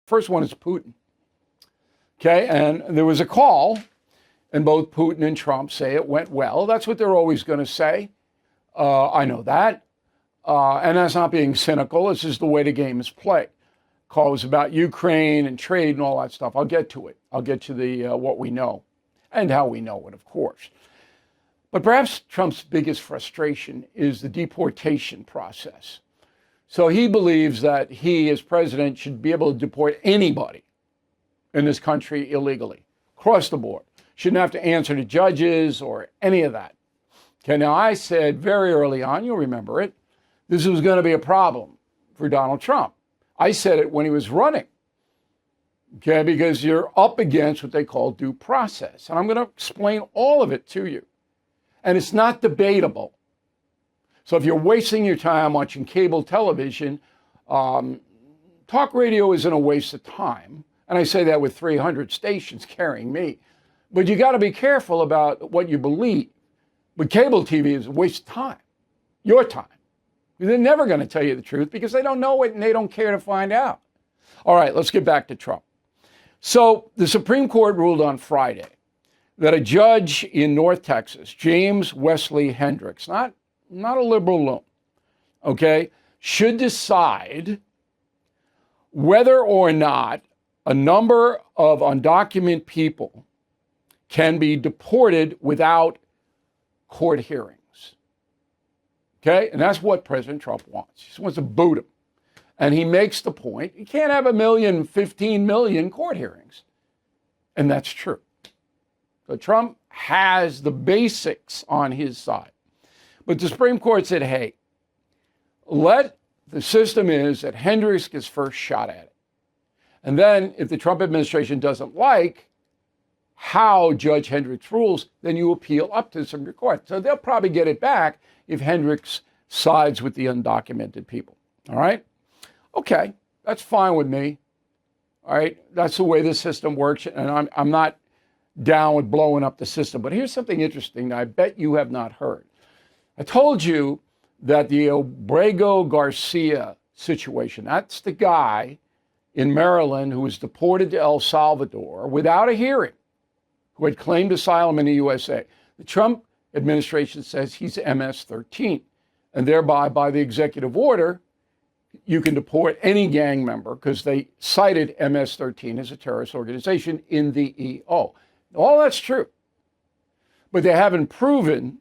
First one is Putin. Okay, and there was a call, and both Putin and Trump say it went well. That's what they're always going to say. I know that. And that's not being cynical. This is the way the game is played. Call was about Ukraine and trade and all that stuff. I'll get to it. I'll get to the what we know and how we know it, of course. But perhaps Trump's biggest frustration is the deportation process. So he believes that he, as president, should be able to deport anybody in this country illegally, across the board. Shouldn't have to answer to judges or any of that. Okay, now I said very early on, you'll remember it, this was going to be a problem for Donald Trump. I said it when he was running, okay, because you're up against what they call due process. And I'm going to explain all of it to you. And it's not debatable. So if you're wasting your time watching cable television, talk radio isn't a waste of time. And I say that with 300 stations carrying me. But you got to be careful about what you believe. But cable TV is a waste of time, your time. They're never going to tell you the truth because they don't know it and they don't care to find out. All right, let's get back to Trump. So the Supreme Court ruled on Friday that a judge in North Texas, James Wesley Hendricks, not a liberal loon, okay, should decide whether or not a number of undocumented people can be deported without court hearings. Okay, and that's what President Trump wants. He just wants to boot him. And he makes the point, you can't have 1 million, 15 million court hearings. And that's true. So Trump has the basics on his side. But the Supreme Court said, hey, the system is that Hendricks gets first shot at it. And then if the Trump administration doesn't like how Judge Hendricks rules, then you appeal up to the Supreme Court. So they'll probably get it back if Hendricks sides with the undocumented people. All right? Okay, that's fine with me. All right, that's the way the system works, and I'm not down with blowing up the system. But here's something interesting that I bet you have not heard. I told you that the Obrego Garcia situation, that's the guy in Maryland who was deported to El Salvador without a hearing, who had claimed asylum in the USA. The Trump administration says he's MS-13, and thereby, by the executive order, you can deport any gang member because they cited MS-13 as a terrorist organization in the EO. All that's true. But they haven't proven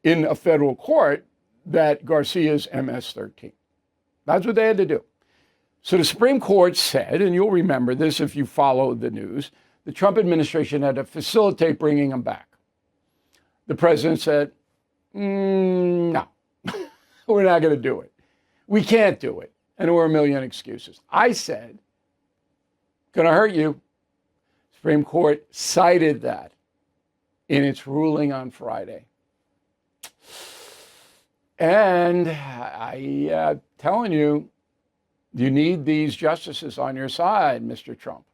in a federal court that Garcia's MS-13. That's what they had to do. So the Supreme Court said, and you'll remember this if you followed the news, the Trump administration had to facilitate bringing him back. The president said, no, we're not going to do it. We can't do it. And there were a million excuses. I said, going to hurt you. Supreme Court cited that in its ruling on Friday. And I'm telling you, you need these justices on your side, Mr. Trump.